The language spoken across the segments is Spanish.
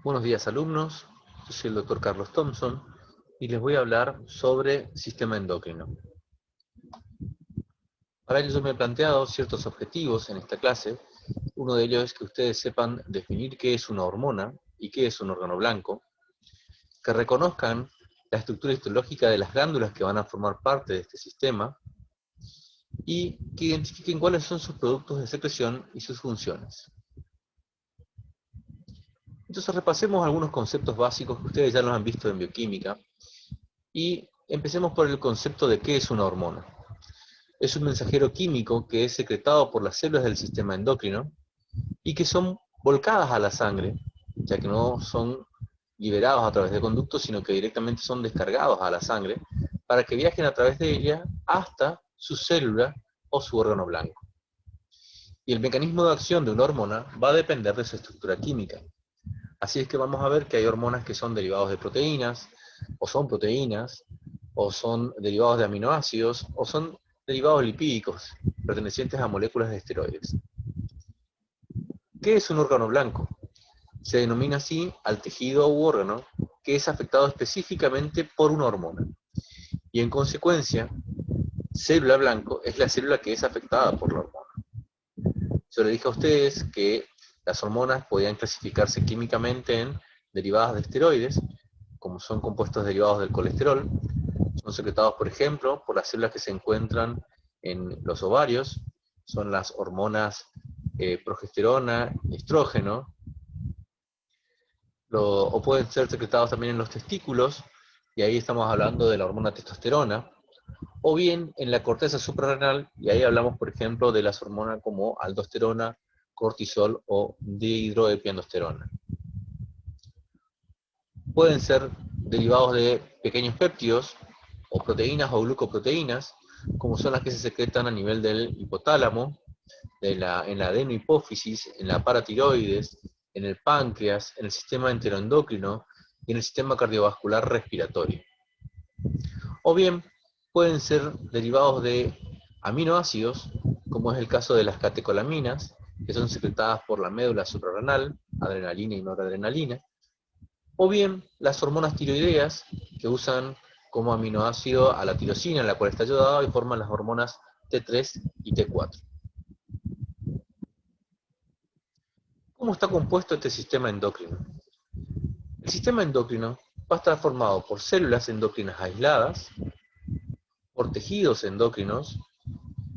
Buenos días, alumnos. Yo soy el doctor Carlos Thompson y les voy a hablar sobre sistema endocrino. Para ello yo me he planteado ciertos objetivos en esta clase. Uno de ellos es que ustedes sepan definir qué es una hormona y qué es un órgano blanco, que reconozcan la estructura histológica de las glándulas que van a formar parte de este sistema y que identifiquen cuáles son sus productos de secreción y sus funciones. Entonces repasemos algunos conceptos básicos que ustedes ya los han visto en bioquímica y empecemos por el concepto de qué es una hormona. Es un mensajero químico que es secretado por las células del sistema endocrino y que son volcadas a la sangre, ya que no son liberados a través de conductos, sino que directamente son descargados a la sangre para que viajen a través de ella hasta su célula o su órgano blanco. Y el mecanismo de acción de una hormona va a depender de su estructura química. Así es que vamos a ver que hay hormonas que son derivados de proteínas, o son derivados de aminoácidos, o son derivados lipídicos, pertenecientes a moléculas de esteroides. ¿Qué es un órgano blanco? Se denomina así al tejido u órgano que es afectado específicamente por una hormona. Y en consecuencia, célula blanco es la célula que es afectada por la hormona. Yo le dije a ustedes que las hormonas podían clasificarse químicamente en derivadas de esteroides, como son compuestos derivados del colesterol. Son secretados, por ejemplo, por las células que se encuentran en los ovarios. Son las hormonas progesterona y estrógeno. O pueden ser secretados también en los testículos, y ahí estamos hablando de la hormona testosterona. O bien en la corteza suprarrenal, y ahí hablamos, por ejemplo, de las hormonas como aldosterona, cortisol o dihidroepiandrosterona. Pueden ser derivados de pequeños péptidos, o proteínas o glucoproteínas, como son las que se secretan a nivel del hipotálamo, en la adenohipófisis, en la paratiroides, en el páncreas, en el sistema enteroendocrino y en el sistema cardiovascular respiratorio. O bien pueden ser derivados de aminoácidos, como es el caso de las catecolaminas, que son secretadas por la médula suprarrenal, adrenalina y noradrenalina, o bien las hormonas tiroideas, que usan como aminoácido a la tirosina, la cual está ayudada, y forman las hormonas T3 y T4. ¿Cómo está compuesto este sistema endocrino? El sistema endocrino va a estar formado por células endocrinas aisladas, por tejidos endocrinos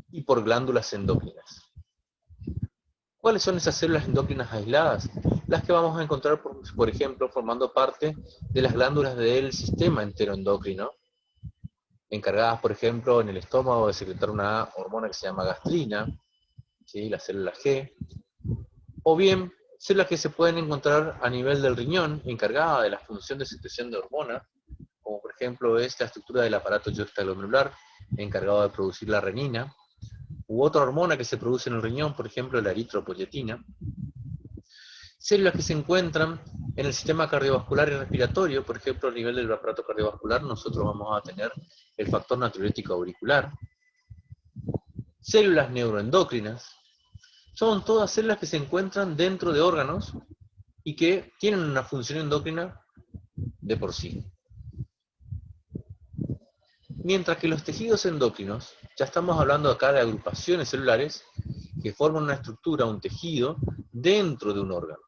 y por glándulas endocrinas. ¿Cuáles son esas células endocrinas aisladas? Las que vamos a encontrar, por ejemplo, formando parte de las glándulas del sistema enteroendocrino, encargadas, por ejemplo, en el estómago de secretar una hormona que se llama gastrina, ¿sí? La célula G, o bien células que se pueden encontrar a nivel del riñón, encargada de la función de secreción de hormonas, como por ejemplo es la estructura del aparato yuxtaglomerular, encargado de producir la renina, u otra hormona que se produce en el riñón, por ejemplo la eritropoyetina. Células que se encuentran en el sistema cardiovascular y respiratorio, por ejemplo a nivel del aparato cardiovascular nosotros vamos a tener el factor natriurético auricular. Células neuroendocrinas, son todas células que se encuentran dentro de órganos y que tienen una función endocrina de por sí. Mientras que los tejidos endocrinos, ya estamos hablando acá de agrupaciones celulares que forman una estructura, un tejido, dentro de un órgano.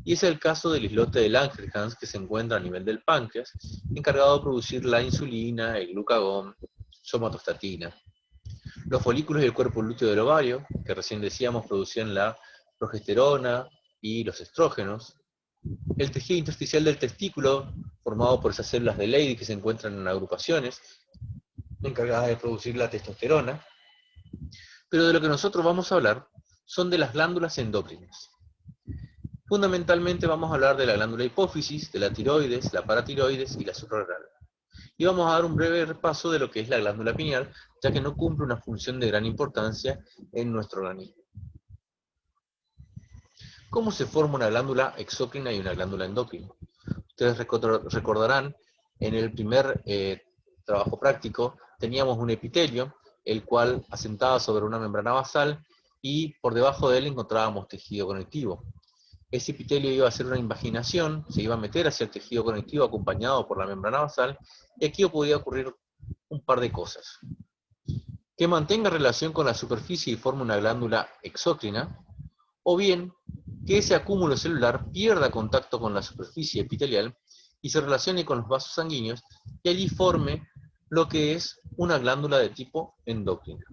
Y es el caso del islote de Langerhans, que se encuentra a nivel del páncreas, encargado de producir la insulina, el glucagón, somatostatina. Los folículos y el cuerpo lúteo del ovario, que recién decíamos producían la progesterona y los estrógenos. El tejido intersticial del testículo, formado por esas células de Leydig que se encuentran en agrupaciones, encargadas de producir la testosterona. Pero de lo que nosotros vamos a hablar son de las glándulas endocrinas. Fundamentalmente vamos a hablar de la glándula hipófisis, de la tiroides, la paratiroides y la suprarrenal. Y vamos a dar un breve repaso de lo que es la glándula pineal, ya que no cumple una función de gran importancia en nuestro organismo. ¿Cómo se forma una glándula exócrina y una glándula endocrina? Ustedes recordarán, en el primer trabajo práctico, teníamos un epitelio, el cual asentaba sobre una membrana basal, y por debajo de él encontrábamos tejido conectivo. ese epitelio iba a hacer una invaginación, se iba a meter hacia el tejido conectivo acompañado por la membrana basal, y aquí podía ocurrir un par de cosas. Que mantenga relación con la superficie y forme una glándula exócrina, o bien que ese acúmulo celular pierda contacto con la superficie epitelial y se relacione con los vasos sanguíneos y allí forme lo que es una glándula de tipo endocrina.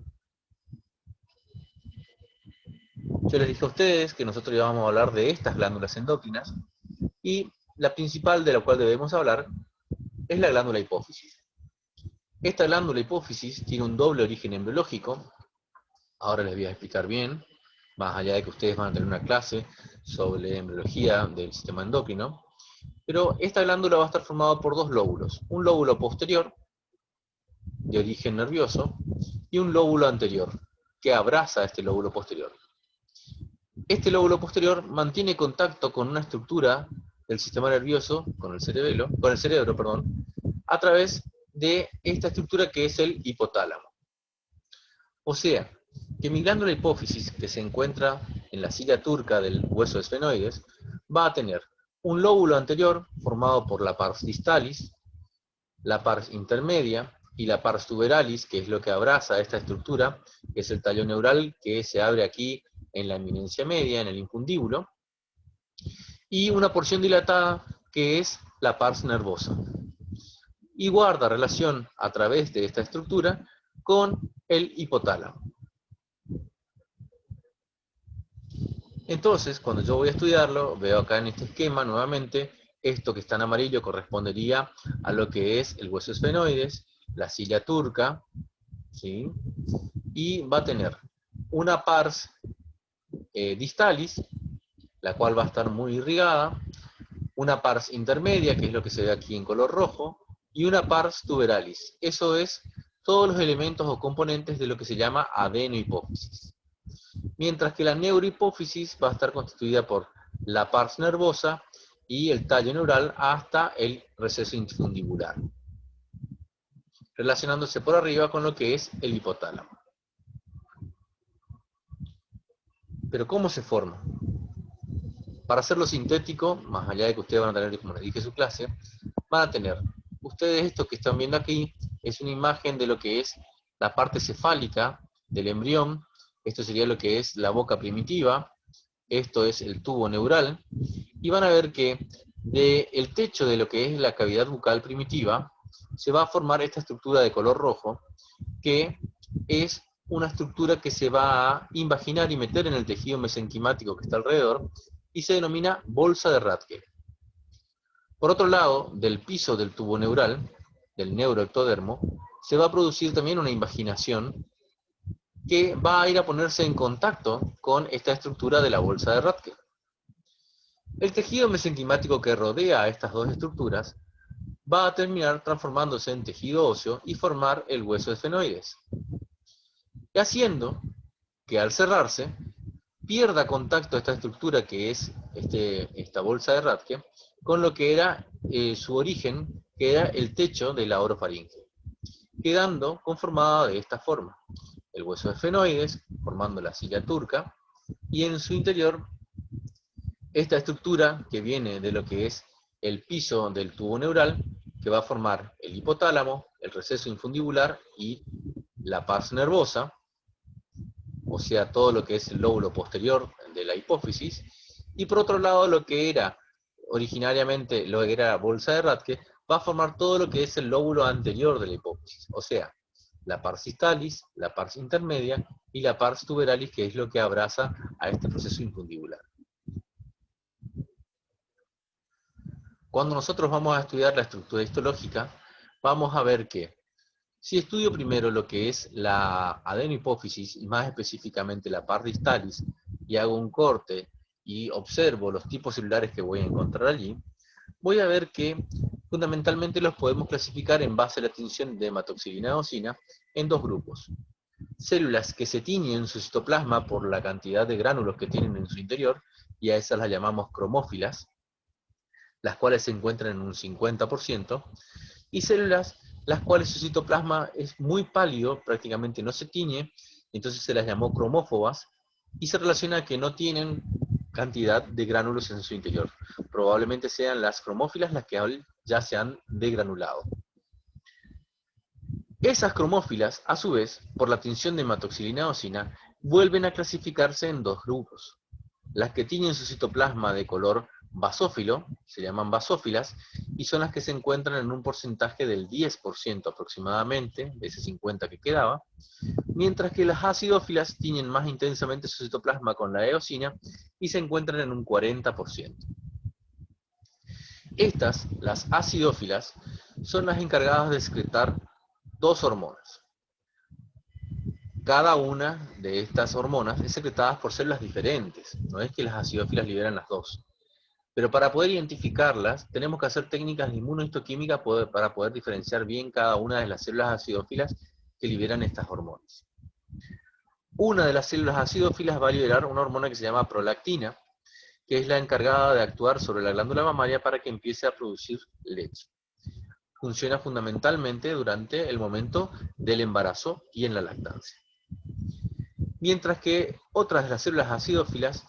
Yo les dije a ustedes que nosotros íbamos a hablar de estas glándulas endocrinas y la principal de la cual debemos hablar es la glándula hipófisis. Esta glándula hipófisis tiene un doble origen embriológico. Ahora les voy a explicar bien, más allá de que ustedes van a tener una clase sobre embriología del sistema endocrino. Pero esta glándula va a estar formada por dos lóbulos. Un lóbulo posterior, de origen nervioso, y un lóbulo anterior, que abraza a este lóbulo posterior. Este lóbulo posterior mantiene contacto con una estructura del sistema nervioso, con el cerebro, a través de esta estructura que es el hipotálamo. O sea, que mi glándula hipófisis, que se encuentra en la silla turca del hueso esfenoides, va a tener un lóbulo anterior formado por la pars distalis, la pars intermedia y la pars tuberalis, que es lo que abraza esta estructura, que es el tallo neural que se abre aquí en la eminencia media, en el infundíbulo, y una porción dilatada que es la pars nervosa. Y guarda relación a través de esta estructura con el hipotálamo. Entonces, cuando yo voy a estudiarlo, veo acá en este esquema nuevamente, esto que está en amarillo correspondería a lo que es el hueso esfenoides, la silla turca, ¿sí? Y va a tener una pars distalis, la cual va a estar muy irrigada, una pars intermedia, que es lo que se ve aquí en color rojo, y una pars tuberalis. Eso es todos los elementos o componentes de lo que se llama adenohipófisis. Mientras que la neurohipófisis va a estar constituida por la pars nervosa y el tallo neural hasta el receso infundibular, relacionándose por arriba con lo que es el hipotálamo. Pero ¿cómo se forma? Para hacerlo sintético, más allá de que ustedes van a tener, como les dije en su clase, van a tener, ustedes esto que están viendo aquí, es una imagen de lo que es la parte cefálica del embrión. Esto sería lo que es la boca primitiva, esto es el tubo neural, y van a ver que del techo de lo que es la cavidad bucal primitiva, se va a formar esta estructura de color rojo, que es una estructura que se va a invaginar y meter en el tejido mesenquimático que está alrededor, y se denomina bolsa de Rathke. Por otro lado, del piso del tubo neural, del neuroectodermo, se va a producir también una invaginación que va a ir a ponerse en contacto con esta estructura de la bolsa de Rathke. El tejido mesenquimático que rodea a estas dos estructuras va a terminar transformándose en tejido óseo y formar el hueso esfenoides, y haciendo que al cerrarse pierda contacto esta estructura que es esta bolsa de Rathke con lo que era su origen, que era el techo de la orofaringe, quedando conformada de esta forma: el hueso esfenoides formando la silla turca, y en su interior esta estructura que viene de lo que es el piso del tubo neural, que va a formar el hipotálamo, el receso infundibular y la pars nervosa, o sea, todo lo que es el lóbulo posterior de la hipófisis, y por otro lado lo que era originariamente lo que era la bolsa de Rathke, va a formar todo lo que es el lóbulo anterior de la hipófisis, o sea, la pars distalis, la pars intermedia y la pars tuberalis, que es lo que abraza a este proceso infundibular. Cuando nosotros vamos a estudiar la estructura histológica, vamos a ver que si estudio primero lo que es la adenohipófisis, y más específicamente la pars distalis, y hago un corte y observo los tipos celulares que voy a encontrar allí, voy a ver que fundamentalmente los podemos clasificar en base a la extinción de hematoxilina eosina en dos grupos. Células que se tiñen su citoplasma por la cantidad de gránulos que tienen en su interior, y a esas las llamamos cromófilas, las cuales se encuentran en un 50%, y células las cuales su citoplasma es muy pálido, prácticamente no se tiñe, entonces se las llamó cromófobas, y se relaciona a que no tienen cantidad de gránulos en su interior. Probablemente sean las cromófilas las que ya se han degranulado. Esas cromófilas, a su vez, por la tinción de hematoxilina eosina, vuelven a clasificarse en dos grupos. Las que tienen su citoplasma de color basófilo, se llaman basófilas, y son las que se encuentran en un porcentaje del 10% aproximadamente, de ese 50% que quedaba, mientras que las acidófilas tienen más intensamente su citoplasma con la eosina y se encuentran en un 40%. Estas, las acidófilas, son las encargadas de secretar dos hormonas. Cada una de estas hormonas es secretada por células diferentes, no es que las acidófilas liberan las dos. Pero para poder identificarlas, tenemos que hacer técnicas de inmunohistoquímica para poder diferenciar bien cada una de las células acidófilas que liberan estas hormonas. Una de las células acidófilas va a liberar una hormona que se llama prolactina, que es la encargada de actuar sobre la glándula mamaria para que empiece a producir leche. Funciona fundamentalmente durante el momento del embarazo y en la lactancia. Mientras que otras de las células acidófilas,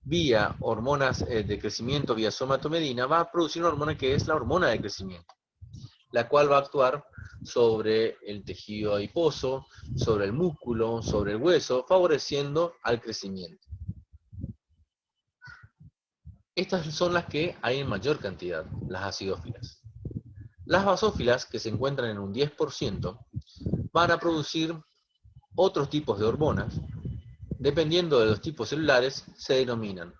vía hormonas de crecimiento, vía somatomedina, va a producir una hormona que es la hormona de crecimiento, la cual va a actuar sobre el tejido adiposo, sobre el músculo, sobre el hueso, favoreciendo al crecimiento. Estas son las que hay en mayor cantidad, las acidófilas. Las basófilas, que se encuentran en un 10%, van a producir otros tipos de hormonas. Dependiendo de los tipos celulares, se denominan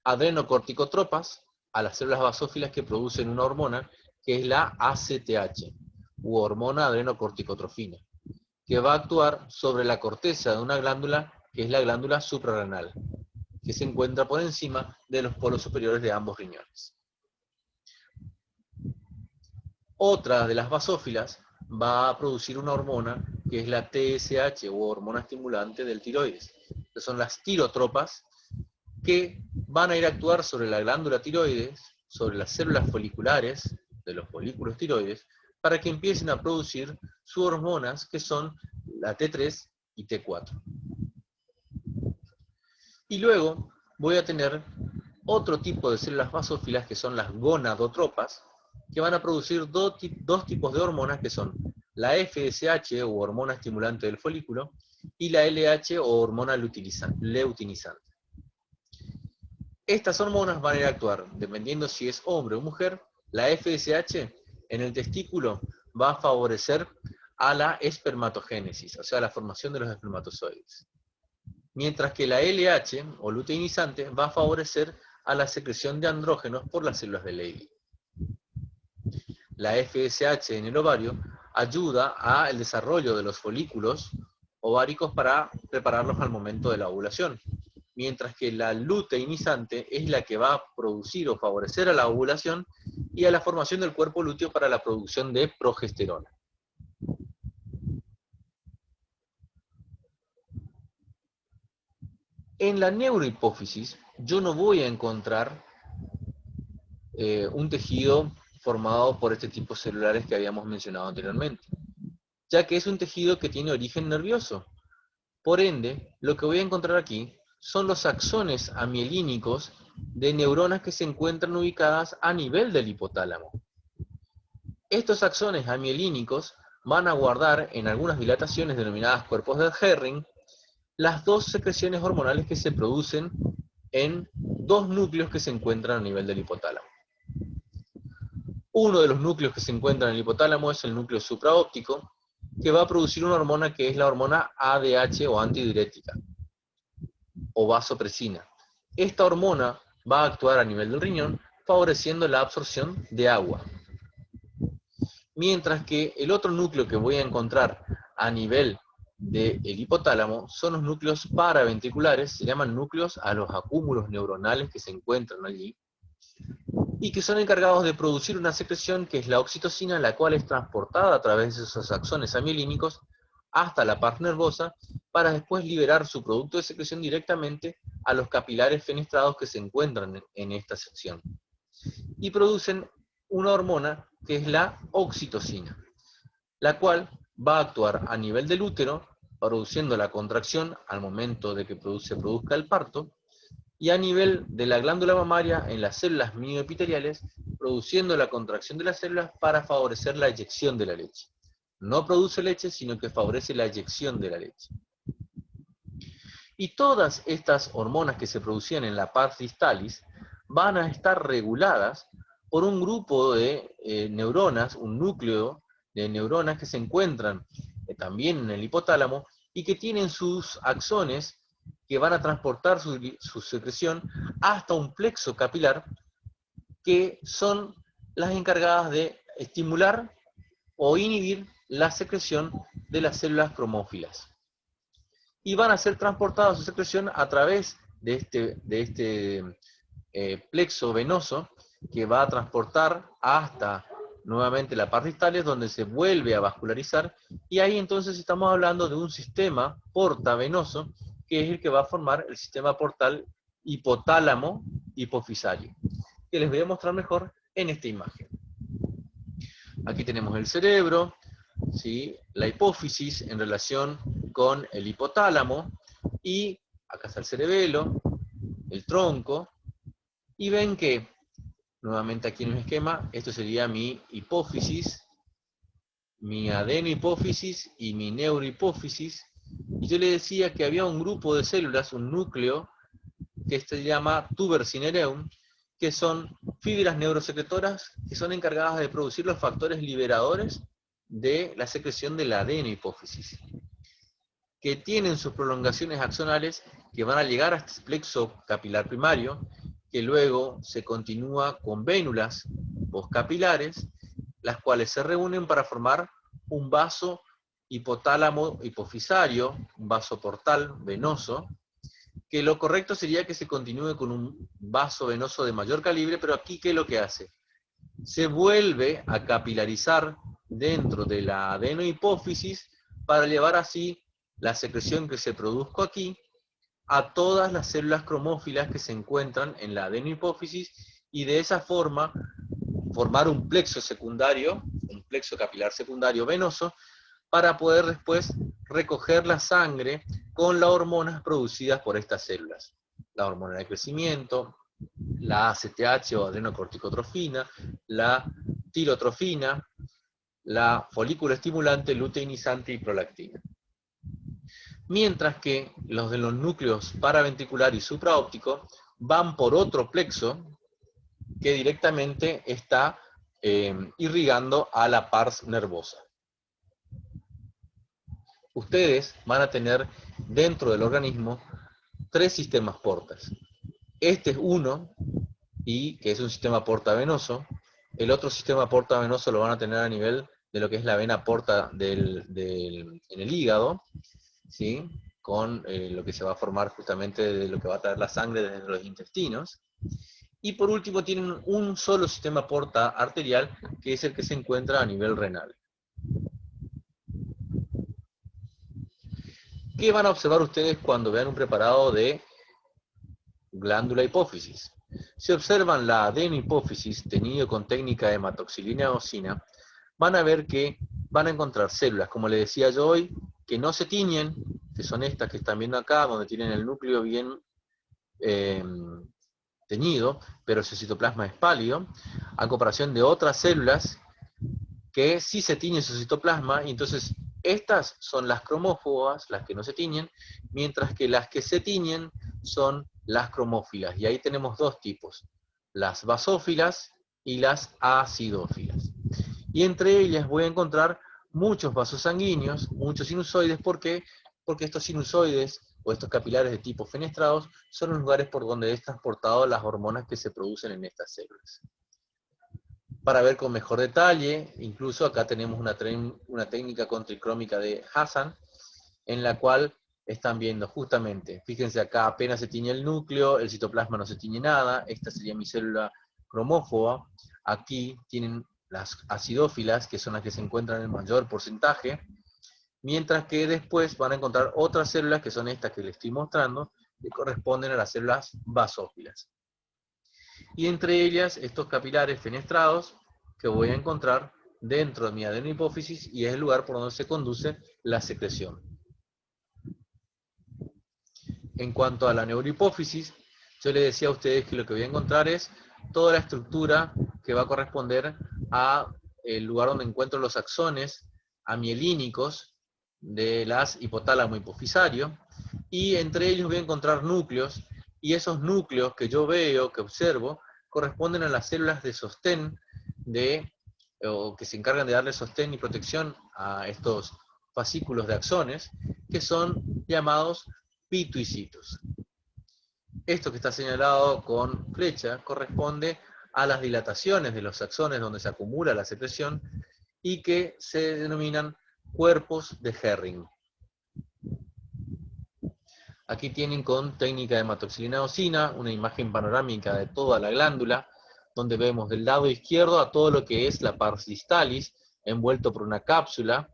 adrenocorticotropas a las células basófilas que producen una hormona que es la ACTH, u hormona adrenocorticotrofina, que va a actuar sobre la corteza de una glándula que es la glándula suprarrenal, que se encuentra por encima de los polos superiores de ambos riñones. Otra de las basófilas va a producir una hormona que es la TSH, o hormona estimulante del tiroides, que son las tirotropas, que van a ir a actuar sobre la glándula tiroides, sobre las células foliculares de los folículos tiroides, para que empiecen a producir sus hormonas, que son la T3 y T4. Y luego voy a tener otro tipo de células basófilas, que son las gonadotropas, que van a producir dos tipos de hormonas, que son la FSH, o hormona estimulante del folículo, y la LH, o hormona luteinizante. Estas hormonas van a ir a actuar, dependiendo si es hombre o mujer. La FSH en el testículo va a favorecer a la espermatogénesis, o sea, la formación de los espermatozoides. Mientras que la LH, o luteinizante, va a favorecer a la secreción de andrógenos por las células de Leydig. La FSH en el ovario ayuda al desarrollo de los folículos ováricos para prepararlos al momento de la ovulación, mientras que la luteinizante es la que va a producir o favorecer a la ovulación y a la formación del cuerpo lúteo para la producción de progesterona. En la neurohipófisis yo no voy a encontrar un tejido formado por este tipo de celulares que habíamos mencionado anteriormente, ya que es un tejido que tiene origen nervioso. Por ende, lo que voy a encontrar aquí son los axones amielínicos de neuronas que se encuentran ubicadas a nivel del hipotálamo. Estos axones amielínicos van a guardar en algunas dilataciones denominadas cuerpos de Herring las dos secreciones hormonales que se producen en dos núcleos que se encuentran a nivel del hipotálamo. Uno de los núcleos que se encuentran en el hipotálamo es el núcleo supraóptico, que va a producir una hormona que es la hormona ADH, o antidiurética, o vasopresina. Esta hormona va a actuar a nivel del riñón, favoreciendo la absorción de agua. Mientras que el otro núcleo que voy a encontrar a nivel del hipotálamo son los núcleos paraventriculares, se llaman núcleos a los acúmulos neuronales que se encuentran allí, y que son encargados de producir una secreción que es la oxitocina, la cual es transportada a través de esos axones amielínicos hasta la parte nervosa, para después liberar su producto de secreción directamente a los capilares fenestrados que se encuentran en esta sección. Y producen una hormona que es la oxitocina, la cual va a actuar a nivel del útero, produciendo la contracción al momento de que se produzca el parto, y a nivel de la glándula mamaria en las células mioepiteliales, produciendo la contracción de las células para favorecer la eyección de la leche. No produce leche, sino que favorece la eyección de la leche. Y todas estas hormonas que se producían en la pars distalis van a estar reguladas por un grupo de neuronas, un núcleo de neuronas que se encuentran también en el hipotálamo y que tienen sus axones que van a transportar su secreción hasta un plexo capilar, que son las encargadas de estimular o inhibir la secreción de las células cromófilas. Y van a ser transportadas su secreción a través de este plexo venoso, que va a transportar hasta nuevamente la parte distalis, donde se vuelve a vascularizar, y ahí entonces estamos hablando de un sistema portavenoso, que es el que va a formar el sistema portal hipotálamo hipofisario, que les voy a mostrar mejor en esta imagen. Aquí tenemos el cerebro, ¿sí? La hipófisis en relación con el hipotálamo, y acá está el cerebelo, el tronco, y ven que, nuevamente aquí en el esquema, esto sería mi hipófisis, mi adenohipófisis y mi neurohipófisis, y yo le decía que había un grupo de células, un núcleo, que se llama tuber cinereum, que son fibras neurosecretoras que son encargadas de producir los factores liberadores de la secreción de la adenohipófisis, que tienen sus prolongaciones axonales que van a llegar a este plexo capilar primario, que luego se continúa con vénulas poscapilares, las cuales se reúnen para formar un vaso hipotálamo hipofisario, un vaso portal venoso, que lo correcto sería que se continúe con un vaso venoso de mayor calibre, pero aquí, ¿qué es lo que hace? Se vuelve a capilarizar dentro de la adenohipófisis para llevar así la secreción que se produjo aquí a todas las células cromófilas que se encuentran en la adenohipófisis, y de esa forma formar un plexo secundario, un plexo capilar secundario venoso, para poder después recoger la sangre con las hormonas producidas por estas células. La hormona de crecimiento, la ACTH o adenocorticotrofina, la tirotrofina, la folículo estimulante, luteinizante y prolactina. Mientras que los de los núcleos paraventricular y supraóptico van por otro plexo que directamente está irrigando a la pars nervosa. Ustedes van a tener dentro del organismo 3 sistemas portas. Este es uno, y que es un sistema portavenoso. El otro sistema portavenoso lo van a tener a nivel de lo que es la vena porta en el hígado, ¿sí? Con lo que se va a formar justamente de lo que va a traer la sangre desde los intestinos. Y por último tienen un solo sistema porta arterial, que es el que se encuentra a nivel renal. ¿Qué van a observar ustedes cuando vean un preparado de glándula hipófisis? Si observan la adenohipófisis teñido con técnica de hematoxilina eosina, van a ver que van a encontrar células, como les decía yo hoy, que no se tiñen, que son estas que están viendo acá, donde tienen el núcleo bien teñido, pero su citoplasma es pálido, a comparación de otras células que sí se tiñen su citoplasma, y entonces estas son las cromófobas, las que no se tiñen, mientras que las que se tiñen son las cromófilas. Y ahí tenemos dos tipos, las basófilas y las acidófilas. Y entre ellas voy a encontrar muchos vasos sanguíneos, muchos sinusoides. ¿Por qué? Porque estos sinusoides o estos capilares de tipo fenestrados son los lugares por donde es transportado las hormonas que se producen en estas células. Para ver con mejor detalle, incluso acá tenemos una técnica contricrómica de Hassan, en la cual están viendo justamente, fíjense acá apenas se tiñe el núcleo, el citoplasma no se tiñe nada, esta sería mi célula cromófoba, aquí tienen las acidófilas, que son las que se encuentran en mayor porcentaje, mientras que después van a encontrar otras células, que son estas que les estoy mostrando, que corresponden a las células basófilas. Y entre ellas estos capilares fenestrados que voy a encontrar dentro de mi adenohipófisis, y es el lugar por donde se conduce la secreción. En cuanto a la neurohipófisis, yo les decía a ustedes que lo que voy a encontrar es toda la estructura que va a corresponder a el lugar donde encuentro los axones amielínicos de las hipotálamo hipofisario, y entre ellos voy a encontrar núcleos, y esos núcleos que yo veo, que observo, corresponden a las células de sostén o que se encargan de darle sostén y protección a estos fascículos de axones, que son llamados pituicitos. Esto que está señalado con flecha corresponde a las dilataciones de los axones donde se acumula la secreción y que se denominan cuerpos de Herring. Aquí tienen con técnica de hematoxilina-eosina una imagen panorámica de toda la glándula, donde vemos del lado izquierdo a todo lo que es la pars distalis, envuelto por una cápsula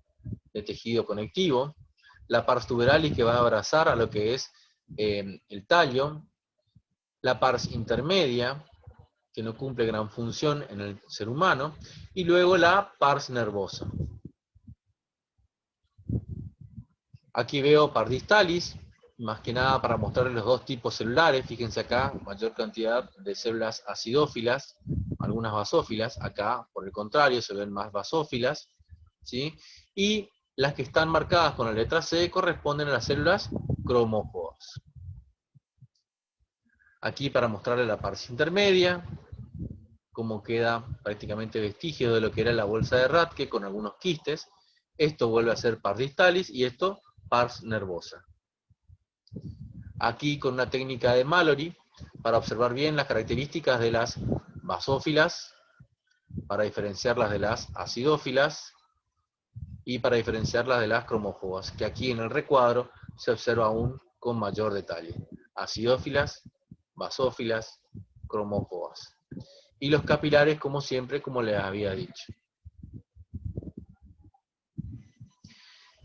de tejido conectivo, la pars tuberalis que va a abrazar a lo que es el tallo, la pars intermedia, que no cumple gran función en el ser humano, y luego la pars nervosa. Aquí veo pars distalis, más que nada para mostrarles los dos tipos celulares. Fíjense acá, mayor cantidad de células acidófilas, algunas basófilas. Acá, por el contrario, se ven más basófilas, ¿sí? Y las que están marcadas con la letra C corresponden a las células cromóforas. Aquí para mostrarles la pars intermedia, como queda prácticamente vestigio de lo que era la bolsa de Rathke con algunos quistes. Esto vuelve a ser pars distalis y esto pars nervosa. Aquí con una técnica de Mallory, para observar bien las características de las basófilas, para diferenciarlas de las acidófilas, y para diferenciarlas de las cromófobas, que aquí en el recuadro se observa aún con mayor detalle. Acidófilas, basófilas, cromófobas. Y los capilares, como siempre, como les había dicho.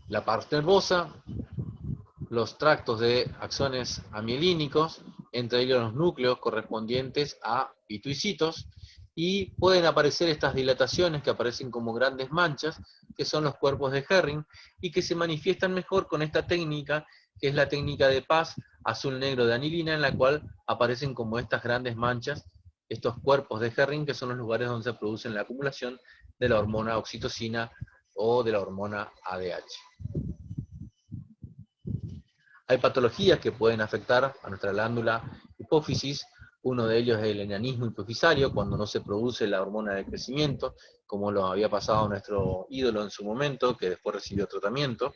La pars nervosa, los tractos de axones amielínicos, entre ellos los núcleos correspondientes a pituicitos, y pueden aparecer estas dilataciones que aparecen como grandes manchas, que son los cuerpos de Herring, y que se manifiestan mejor con esta técnica, que es la técnica de Paz azul-negro de anilina, en la cual aparecen como estas grandes manchas, estos cuerpos de Herring, que son los lugares donde se produce la acumulación de la hormona oxitocina o de la hormona ADH. Hay patologías que pueden afectar a nuestra glándula hipófisis. Uno de ellos es el enanismo hipofisario, cuando no se produce la hormona de crecimiento, como lo había pasado a nuestro ídolo en su momento, que después recibió tratamiento.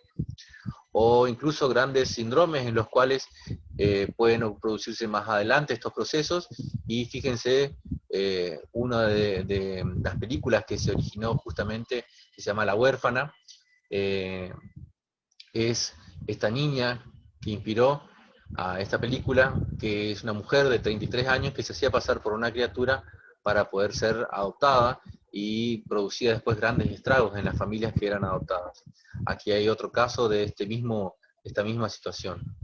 O incluso grandes síndromes en los cuales pueden producirse más adelante estos procesos. Y fíjense, una de las películas que se originó justamente, que se llama La Huérfana, es esta niña que inspiró a esta película, que es una mujer de 33 años que se hacía pasar por una criatura para poder ser adoptada y producía después grandes estragos en las familias que eran adoptadas. Aquí hay otro caso de esta misma situación.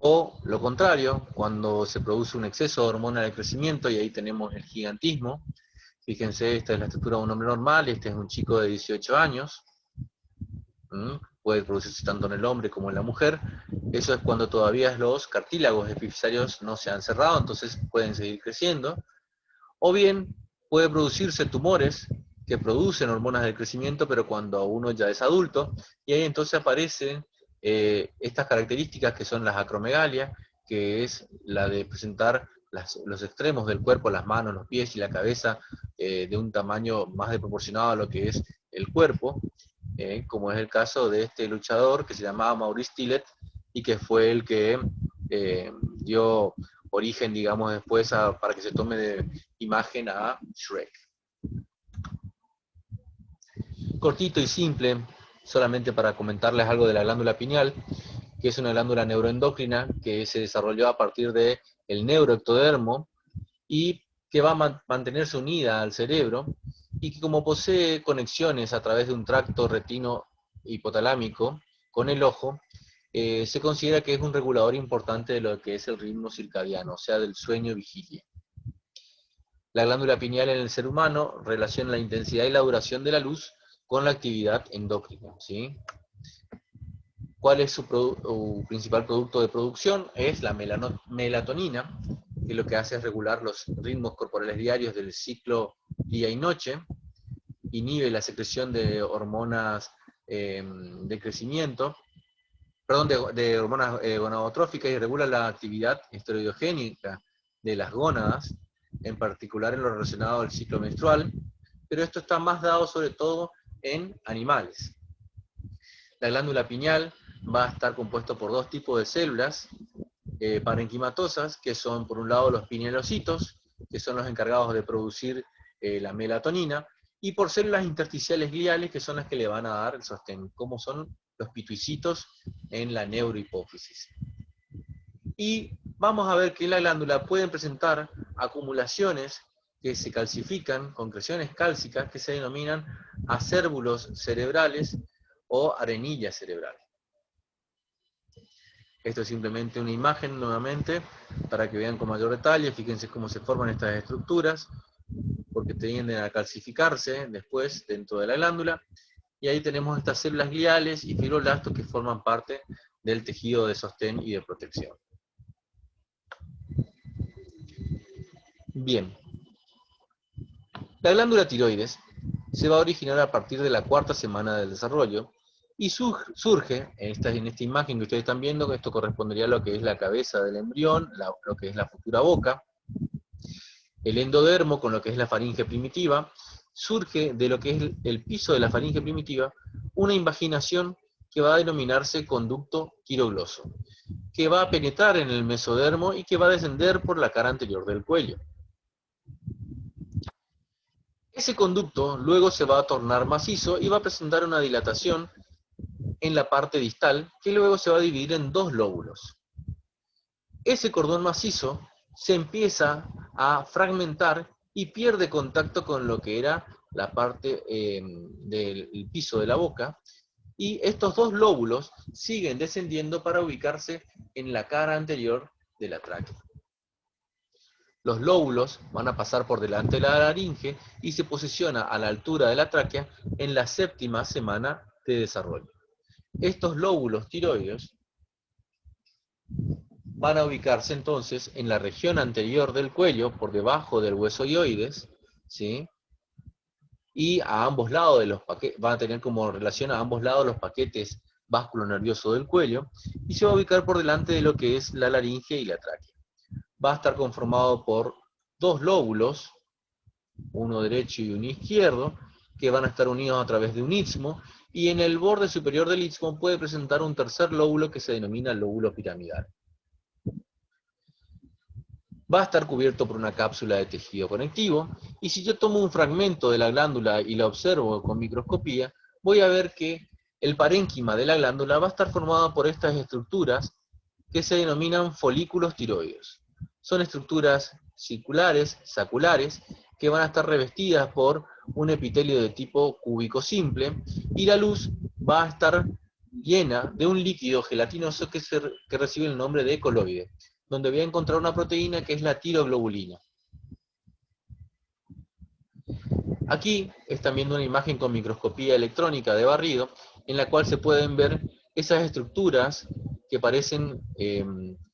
O lo contrario, cuando se produce un exceso de hormona de crecimiento, y ahí tenemos el gigantismo. Fíjense, esta es la estructura de un hombre normal, este es un chico de 18 años, puede producirse tanto en el hombre como en la mujer. Eso es cuando todavía los cartílagos epifisarios no se han cerrado, entonces pueden seguir creciendo. O bien puede producirse tumores que producen hormonas del crecimiento, pero cuando uno ya es adulto, y ahí entonces aparecen estas características que son las acromegalias, que es la de presentar los extremos del cuerpo, las manos, los pies y la cabeza de un tamaño más desproporcionado a lo que es el cuerpo, como es el caso de este luchador que se llamaba Maurice Tillet y que fue el que dio origen, digamos, después para que se tome de imagen a Shrek. Cortito y simple, solamente para comentarles algo de la glándula pineal, que es una glándula neuroendocrina que se desarrolló a partir del neuroectodermo y que va a mantenerse unida al cerebro y que como posee conexiones a través de un tracto retino hipotalámico con el ojo, se considera que es un regulador importante de lo que es el ritmo circadiano, o sea, del sueño-vigilia. La glándula pineal en el ser humano relaciona la intensidad y la duración de la luz con la actividad endocrina, ¿sí? ¿Cuál es su principal producto de producción? Es la melatonina, que lo que hace es regular los ritmos corporales diarios del ciclo día y noche, inhibe la secreción de hormonas de crecimiento, perdón, de hormonas gonadotróficas, y regula la actividad esteroidogénica de las gónadas, en particular en lo relacionado al ciclo menstrual, pero esto está más dado sobre todo en animales. La glándula pineal va a estar compuesto por dos tipos de células parenquimatosas, que son por un lado los pinealocitos, que son los encargados de producir la melatonina, y por células intersticiales gliales, que son las que le van a dar el sostén, como son los pituicitos en la neurohipófisis. Y vamos a ver que en la glándula pueden presentar acumulaciones que se calcifican, concreciones cálcicas, que se denominan acérbulos cerebrales o arenillas cerebrales. Esto es simplemente una imagen nuevamente para que vean con mayor detalle. Fíjense cómo se forman estas estructuras, porque tienden a calcificarse después dentro de la glándula. Y ahí tenemos estas células gliales y fibroblastos que forman parte del tejido de sostén y de protección. Bien. La glándula tiroides se va a originar a partir de la cuarta semana del desarrollo y surge en esta imagen que ustedes están viendo, que esto correspondería a lo que es la cabeza del embrión, lo que es la futura boca, el endodermo con lo que es la faringe primitiva. Surge de lo que es el piso de la faringe primitiva una invaginación que va a denominarse conducto quirogloso, que va a penetrar en el mesodermo y que va a descender por la cara anterior del cuello. Ese conducto luego se va a tornar macizo y va a presentar una dilatación en la parte distal, que luego se va a dividir en dos lóbulos. Ese cordón macizo se empieza a fragmentar y pierde contacto con lo que era la parte del piso de la boca, y estos dos lóbulos siguen descendiendo para ubicarse en la cara anterior de la tráquea. Los lóbulos van a pasar por delante de la laringe y se posiciona a la altura de la tráquea en la séptima semana de desarrollo. Estos lóbulos tiroides van a ubicarse entonces en la región anterior del cuello, por debajo del hueso hioides, ¿sí? Y a ambos lados de los paquetes, van a tener como relación a ambos lados los paquetes vasculonervioso del cuello, y se va a ubicar por delante de lo que es la laringe y la tráquea. Va a estar conformado por dos lóbulos, uno derecho y uno izquierdo, que van a estar unidos a través de un istmo, y en el borde superior del istmo puede presentar un tercer lóbulo que se denomina lóbulo piramidal. Va a estar cubierto por una cápsula de tejido conectivo, y si yo tomo un fragmento de la glándula y la observo con microscopía, voy a ver que el parénquima de la glándula va a estar formado por estas estructuras que se denominan folículos tiroides. Son estructuras circulares, saculares, que van a estar revestidas por un epitelio de tipo cúbico simple, y la luz va a estar llena de un líquido gelatinoso que recibe el nombre de coloide, donde voy a encontrar una proteína que es la tiroglobulina. Aquí están viendo una imagen con microscopía electrónica de barrido, en la cual se pueden ver esas estructuras que parecen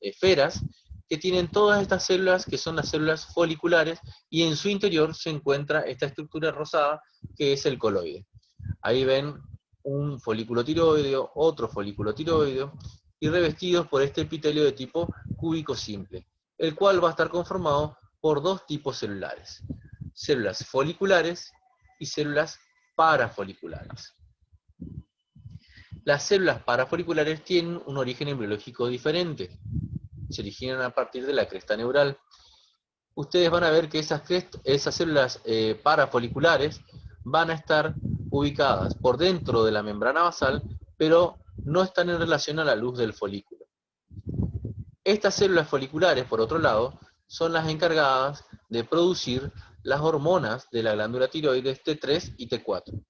esferas, que tienen todas estas células, que son las células foliculares, y en su interior se encuentra esta estructura rosada, que es el coloide. Ahí ven un folículo tiroideo, otro folículo tiroideo, y revestidos por este epitelio de tipo cúbico simple, el cual va a estar conformado por dos tipos celulares: células foliculares y células parafoliculares. Las células parafoliculares tienen un origen embriológico diferente. Se originan a partir de la cresta neural. Ustedes van a ver que esas células parafoliculares van a estar ubicadas por dentro de la membrana basal, pero no están en relación a la luz del folículo. Estas células foliculares, por otro lado, son las encargadas de producir las hormonas de la glándula tiroides T3 y T4,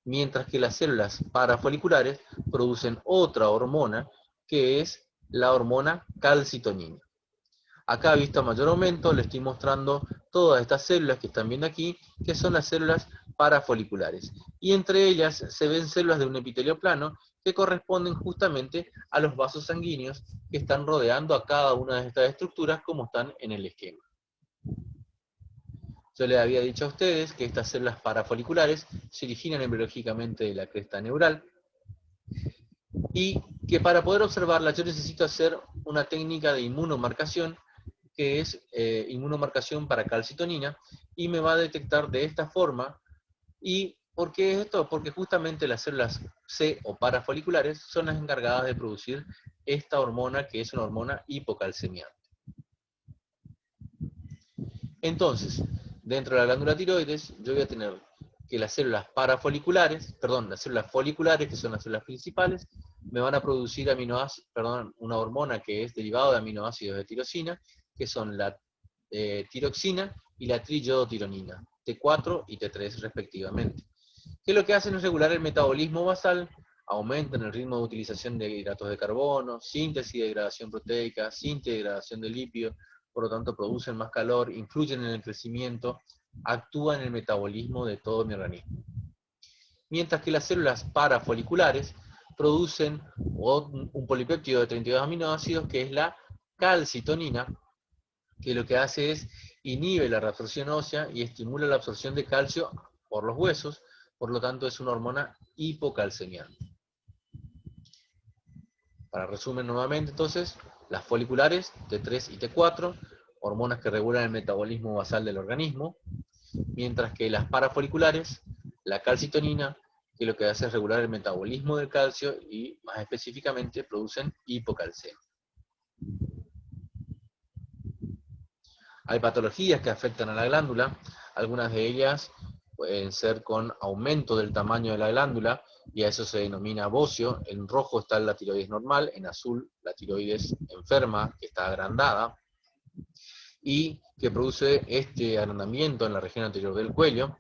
mientras que las células parafoliculares producen otra hormona, que es la hormona calcitonina. Acá, visto a mayor aumento, les estoy mostrando todas estas células que están viendo aquí, que son las células parafoliculares. Y entre ellas se ven células de un epitelio plano que corresponden justamente a los vasos sanguíneos que están rodeando a cada una de estas estructuras como están en el esquema. Yo les había dicho a ustedes que estas células parafoliculares se originan embriológicamente de la cresta neural y que para poder observarlas yo necesito hacer una técnica de inmunomarcación que es inmunomarcación para calcitonina y me va a detectar de esta forma. ¿Y por qué es esto? Porque justamente las células C o parafoliculares son las encargadas de producir esta hormona que es una hormona hipocalcemiante. Entonces, dentro de la glándula tiroides, yo voy a tener que las células parafoliculares, perdón, las células foliculares, que son las células principales, me van a producir una hormona que es derivado de aminoácidos de tirosina, que son la tiroxina y la triiodotironina, T4 y T3 respectivamente, que lo que hacen es regular el metabolismo basal, aumentan el ritmo de utilización de hidratos de carbono, síntesis y degradación proteica, síntesis y degradación de lípidos, por lo tanto producen más calor, influyen en el crecimiento, actúan en el metabolismo de todo mi organismo. Mientras que las células parafoliculares producen un polipéptido de 32 aminoácidos que es la calcitonina, que lo que hace es inhibe la reabsorción ósea y estimula la absorción de calcio por los huesos, por lo tanto es una hormona hipocalcemiante. Para resumen nuevamente entonces, las foliculares, T3 y T4, hormonas que regulan el metabolismo basal del organismo, mientras que las parafoliculares, la calcitonina, que lo que hace es regular el metabolismo del calcio y más específicamente producen hipocalcemia. Hay patologías que afectan a la glándula, algunas de ellas pueden ser con aumento del tamaño de la glándula, y a eso se denomina bocio. En rojo está la tiroides normal, en azul la tiroides enferma, que está agrandada, y que produce este agrandamiento en la región anterior del cuello,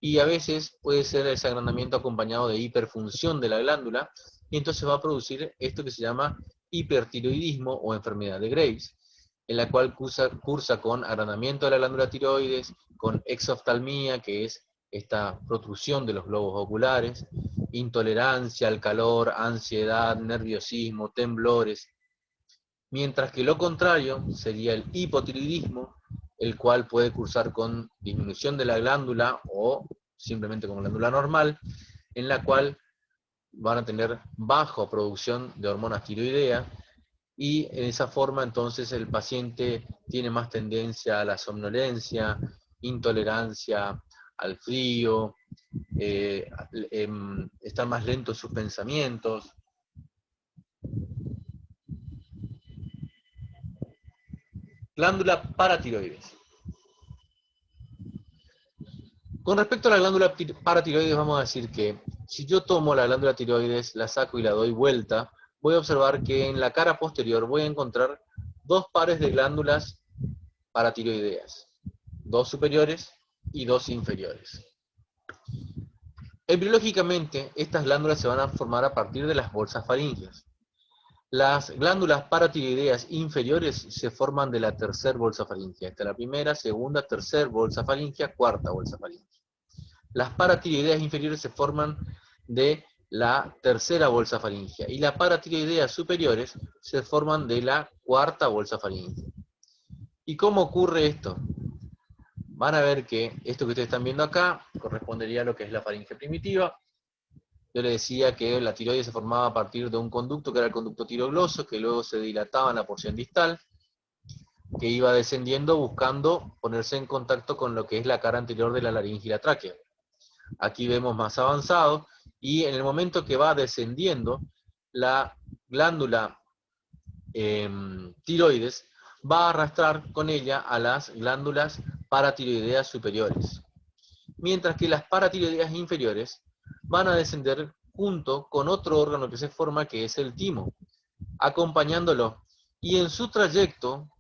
y a veces puede ser ese agrandamiento acompañado de hiperfunción de la glándula, y entonces va a producir esto que se llama hipertiroidismo o enfermedad de Graves, en la cual cursa con agrandamiento de la glándula tiroides, con exoftalmía, que es esta protrusión de los globos oculares, intolerancia al calor, ansiedad, nerviosismo, temblores, mientras que lo contrario sería el hipotiroidismo, el cual puede cursar con disminución de la glándula o simplemente con glándula normal, en la cual van a tener baja producción de hormonas tiroideas, y en esa forma entonces el paciente tiene más tendencia a la somnolencia, intolerancia al frío, están más lentos sus pensamientos. Glándula paratiroides. Con respecto a la glándula paratiroides, vamos a decir que si yo tomo la glándula tiroides, la saco y la doy vuelta, voy a observar que en la cara posterior voy a encontrar dos pares de glándulas paratiroideas, dos superiores y dos inferiores. Embriológicamente, estas glándulas se van a formar a partir de las bolsas faríngeas. Las glándulas paratiroideas inferiores se forman de la tercera bolsa faríngea. Esta es la primera, segunda, tercera bolsa faríngea, cuarta bolsa faríngea. Las paratiroideas inferiores se forman de la tercera bolsa faríngea y las paratiroideas superiores se forman de la cuarta bolsa faríngea. ¿Y cómo ocurre esto? Van a ver que esto que ustedes están viendo acá correspondería a lo que es la faringe primitiva. Yo les decía que la tiroides se formaba a partir de un conducto que era el conducto tirogloso, que luego se dilataba en la porción distal, que iba descendiendo buscando ponerse en contacto con lo que es la cara anterior de la laringe y la tráquea. Aquí vemos más avanzado, y en el momento que va descendiendo, la glándula tiroides va a arrastrar con ella a las glándulas paratiroideas superiores, mientras que las paratiroideas inferiores van a descender junto con otro órgano que se forma, que es el timo, acompañándolo, y en su trayecto,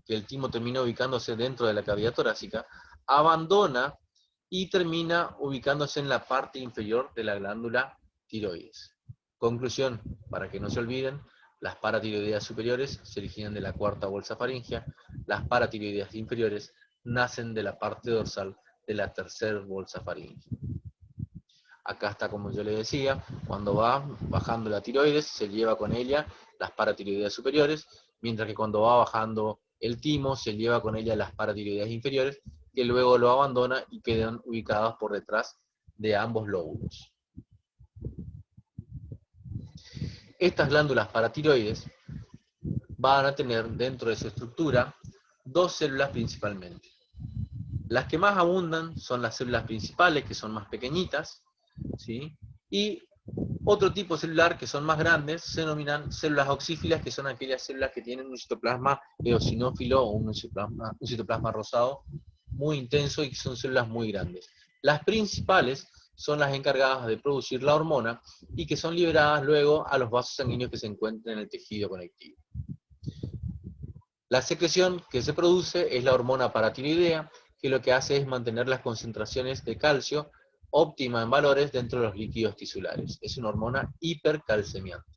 que el timo termina ubicándose dentro de la cavidad torácica, abandona y termina ubicándose en la parte inferior de la glándula tiroides. Conclusión, para que no se olviden, las paratiroideas superiores se originan de la cuarta bolsa faríngea, las paratiroideas inferiores nacen de la parte dorsal de la tercera bolsa faríngea. Acá está, como yo le decía, cuando va bajando la tiroides, se lleva con ella las paratiroideas superiores, mientras que cuando va bajando el timo, se lleva con ella las paratiroideas inferiores, que luego lo abandona y quedan ubicadas por detrás de ambos lóbulos. Estas glándulas paratiroides van a tener dentro de su estructura dos células principalmente. Las que más abundan son las células principales, que son más pequeñitas, ¿sí? Y otro tipo celular, que son más grandes, se denominan células oxífilas, que son aquellas células que tienen un citoplasma eosinófilo o un citoplasma rosado muy intenso y que son células muy grandes. Las principales son las encargadas de producir la hormona y que son liberadas luego a los vasos sanguíneos que se encuentran en el tejido conectivo. La secreción que se produce es la hormona paratiroidea, que lo que hace es mantener las concentraciones de calcio óptima en valores dentro de los líquidos tisulares. Es una hormona hipercalcemiante.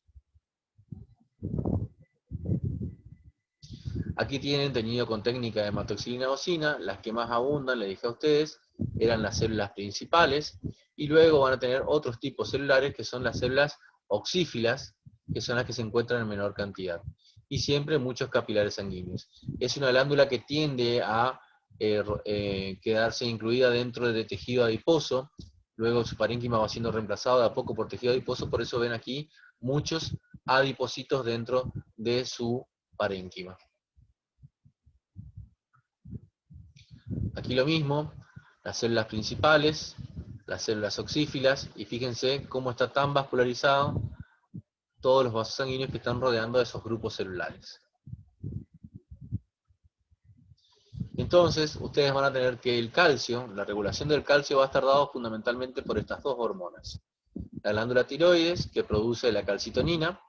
Aquí tienen, teñido con técnica de hematoxilina-eosina, las que más abundan, le dije a ustedes, eran las células principales, y luego van a tener otros tipos celulares que son las células oxífilas, que son las que se encuentran en menor cantidad, y siempre muchos capilares sanguíneos. Es una glándula que tiende a quedarse incluida dentro del tejido adiposo, luego su parénquima va siendo reemplazado de a poco por tejido adiposo, por eso ven aquí muchos adipocitos dentro de su parénquima. Aquí lo mismo, las células principales, las células oxífilas, y fíjense cómo está tan vascularizado todos los vasos sanguíneos que están rodeando a esos grupos celulares. Entonces, ustedes van a tener que el calcio, la regulación del calcio va a estar dado fundamentalmente por estas dos hormonas. La glándula tiroides, que produce la calcitonina,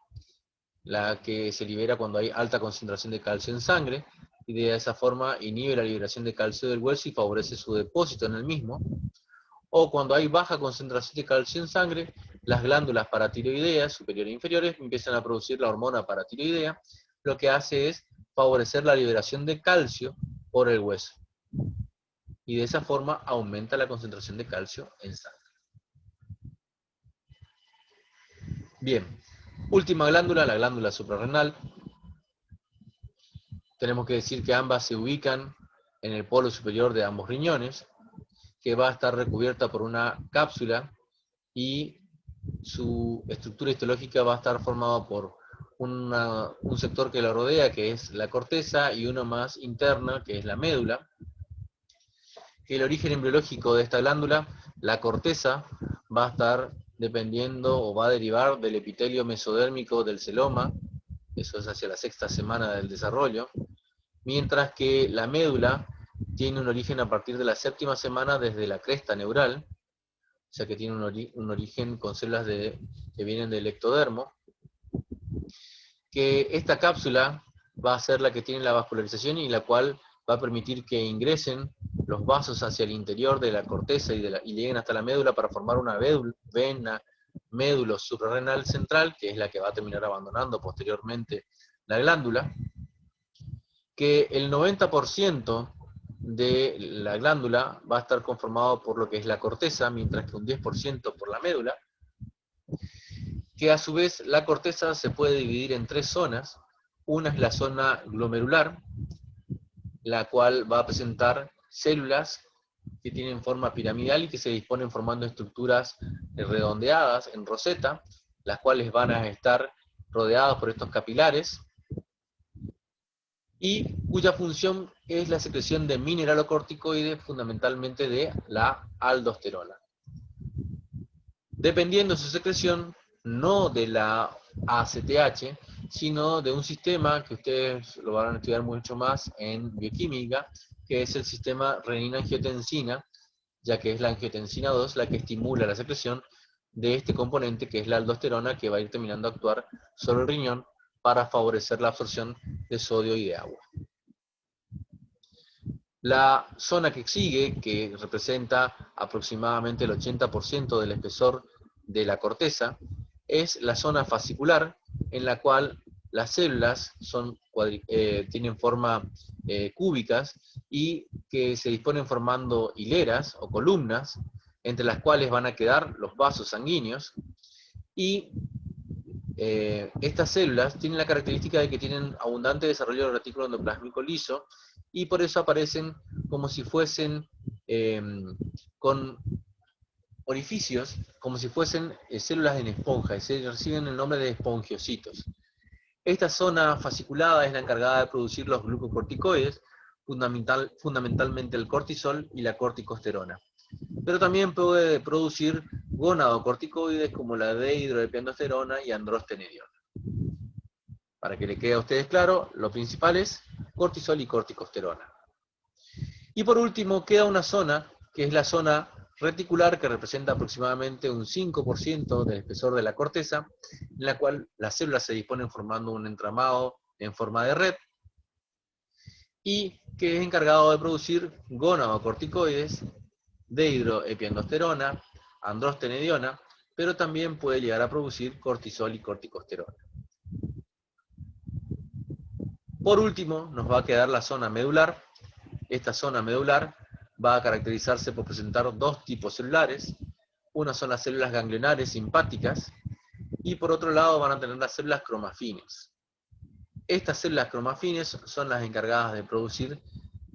la que se libera cuando hay alta concentración de calcio en sangre, y de esa forma inhibe la liberación de calcio del hueso y favorece su depósito en el mismo. O cuando hay baja concentración de calcio en sangre, las glándulas paratiroideas superiores e inferiores empiezan a producir la hormona paratiroidea, lo que hace es favorecer la liberación de calcio por el hueso. Y de esa forma aumenta la concentración de calcio en sangre. Bien, última glándula, la glándula suprarrenal. Tenemos que decir que ambas se ubican en el polo superior de ambos riñones, que va a estar recubierta por una cápsula y su estructura histológica va a estar formada por un sector que la rodea, que es la corteza, y uno más interna, que es la médula. Que el origen embriológico de esta glándula, la corteza, va a estar dependiendo o va a derivar del epitelio mesodérmico del celoma, eso es hacia la sexta semana del desarrollo, mientras que la médula tiene un origen a partir de la séptima semana desde la cresta neural, o sea que tiene un origen con células que vienen del ectodermo, que esta cápsula va a ser la que tiene la vascularización y la cual va a permitir que ingresen los vasos hacia el interior de la corteza y lleguen hasta la médula para formar una vena médulo suprarrenal central, que es la que va a terminar abandonando posteriormente la glándula, que el 90% de la glándula va a estar conformado por lo que es la corteza, mientras que un 10% por la médula, que a su vez la corteza se puede dividir en tres zonas. Una es la zona glomerular, la cual va a presentar células que tienen forma piramidal y que se disponen formando estructuras redondeadas en roseta, las cuales van a estar rodeadas por estos capilares, y cuya función es la secreción de mineralocorticoides, fundamentalmente de la aldosterona. Dependiendo de su secreción, no de la ACTH, sino de un sistema que ustedes lo van a estudiar mucho más en bioquímica, que es el sistema renina-angiotensina, ya que es la angiotensina 2 la que estimula la secreción de este componente, que es la aldosterona, que va a ir terminando a actuar sobre el riñón para favorecer la absorción de sodio y de agua. La zona que sigue, que representa aproximadamente el 80% del espesor de la corteza, es la zona fascicular, en la cual las células tienen forma cúbicas y que se disponen formando hileras o columnas entre las cuales van a quedar los vasos sanguíneos, y estas células tienen la característica de que tienen abundante desarrollo del retículo endoplásmico liso, y por eso aparecen como si fuesen con orificios, como si fuesen células en esponja, y se reciben el nombre de espongiocitos. Esta zona fasciculada es la encargada de producir los glucocorticoides, fundamentalmente el cortisol y la corticosterona. Pero también puede producir gonadocorticoides como la dehidroepiandrosterona y androstenediona. Para que le quede a ustedes claro, lo principal es cortisol y corticosterona. Y por último queda una zona, que es la zona reticular, que representa aproximadamente un 5% del espesor de la corteza, en la cual las células se disponen formando un entramado en forma de red, y que es encargado de producir gonadocorticoides, dehidroepiandrosterona, androstenediona, pero también puede llegar a producir cortisol y corticosterona. Por último, nos va a quedar la zona medular. Esta zona medular va a caracterizarse por presentar dos tipos celulares. Una son las células ganglionares simpáticas, y por otro lado van a tener las células cromafines. Estas células cromafines son las encargadas de producir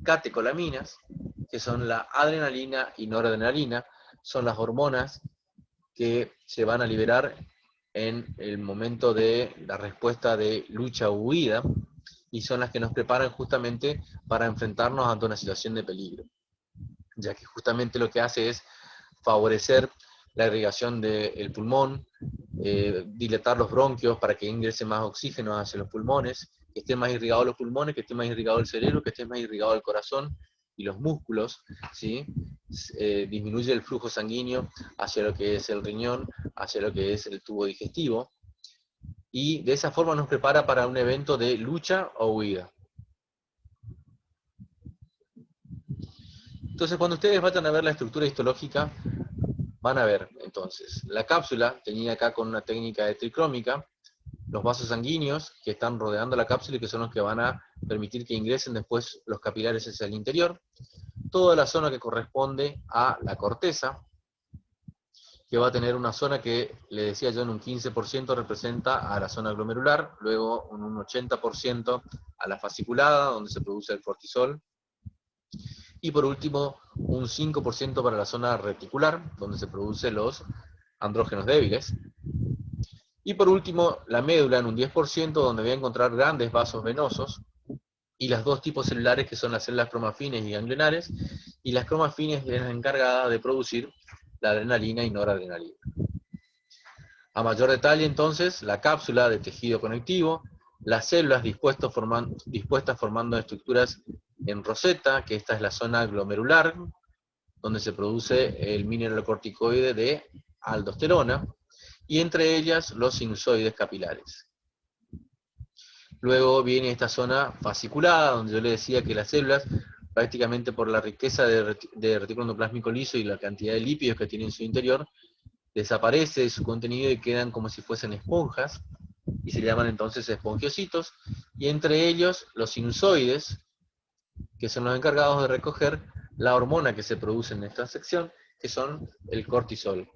catecolaminas, que son la adrenalina y noradrenalina, son las hormonas que se van a liberar en el momento de la respuesta de lucha o huida, y son las que nos preparan justamente para enfrentarnos ante una situación de peligro, ya que justamente lo que hace es favorecer la irrigación del pulmón, dilatar los bronquios para que ingrese más oxígeno hacia los pulmones, que estén más irrigados los pulmones, que esté más irrigado el cerebro, que esté más irrigado el corazón y los músculos, ¿sí? Disminuye el flujo sanguíneo hacia lo que es el riñón, hacia lo que es el tubo digestivo, y de esa forma nos prepara para un evento de lucha o huida. Entonces, cuando ustedes vayan a ver la estructura histológica, van a ver, entonces, la cápsula, tenida acá con una técnica de tricrómica, los vasos sanguíneos que están rodeando la cápsula y que son los que van a permitir que ingresen después los capilares hacia el interior, toda la zona que corresponde a la corteza, que va a tener una zona que, le decía yo, en un 15% representa a la zona glomerular, luego un 80% a la fasciculada, donde se produce el cortisol, y por último un 5% para la zona reticular, donde se producen los andrógenos débiles. Y por último, la médula en un 10%, donde voy a encontrar grandes vasos venosos, y las dos tipos celulares que son las células cromafines y ganglionares, y las cromafines es la encargada de producir la adrenalina y noradrenalina. A mayor detalle entonces, la cápsula de tejido conectivo, las células dispuestas formando estructuras en roseta, que esta es la zona glomerular, donde se produce el mineralocorticoide de aldosterona, y entre ellas los sinusoides capilares. Luego viene esta zona fasciculada, donde yo le decía que las células, prácticamente por la riqueza de retículo endoplásmico liso y la cantidad de lípidos que tiene en su interior, desaparece su contenido y quedan como si fuesen esponjas, y se llaman entonces espongiocitos, y entre ellos los sinusoides, que son los encargados de recoger la hormona que se produce en esta sección, que son el cortisol.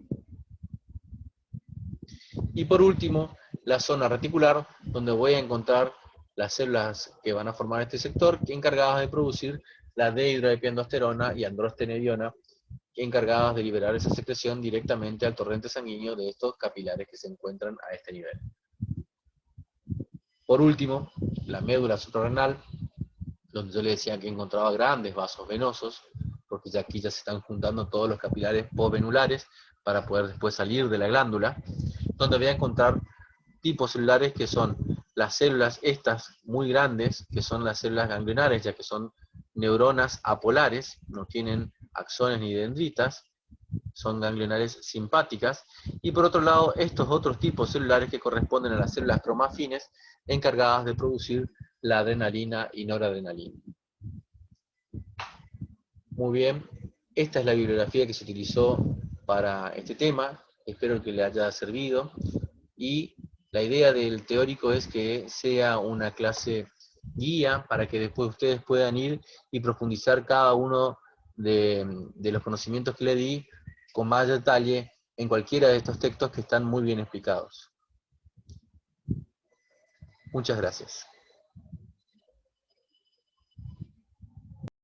Y por último, la zona reticular, donde voy a encontrar las células que van a formar este sector, que encargadas de producir la dehidroepiandrosterona y androstenediona, encargadas de liberar esa secreción directamente al torrente sanguíneo de estos capilares que se encuentran a este nivel. Por último, la médula suprarrenal, donde yo le decía que encontraba grandes vasos venosos, porque ya aquí ya se están juntando todos los capilares posvenulares para poder después salir de la glándula, donde voy a encontrar tipos celulares que son las células estas muy grandes, que son las células ganglionares, ya que son neuronas apolares, no tienen axones ni dendritas, son ganglionares simpáticas, y por otro lado estos otros tipos celulares que corresponden a las células cromafines, encargadas de producir la adrenalina y noradrenalina. Muy bien, esta es la bibliografía que se utilizó para este tema, espero que le haya servido, y la idea del teórico es que sea una clase guía para que después ustedes puedan ir y profundizar cada uno de los conocimientos que le di con más detalle en cualquiera de estos textos que están muy bien explicados. Muchas gracias.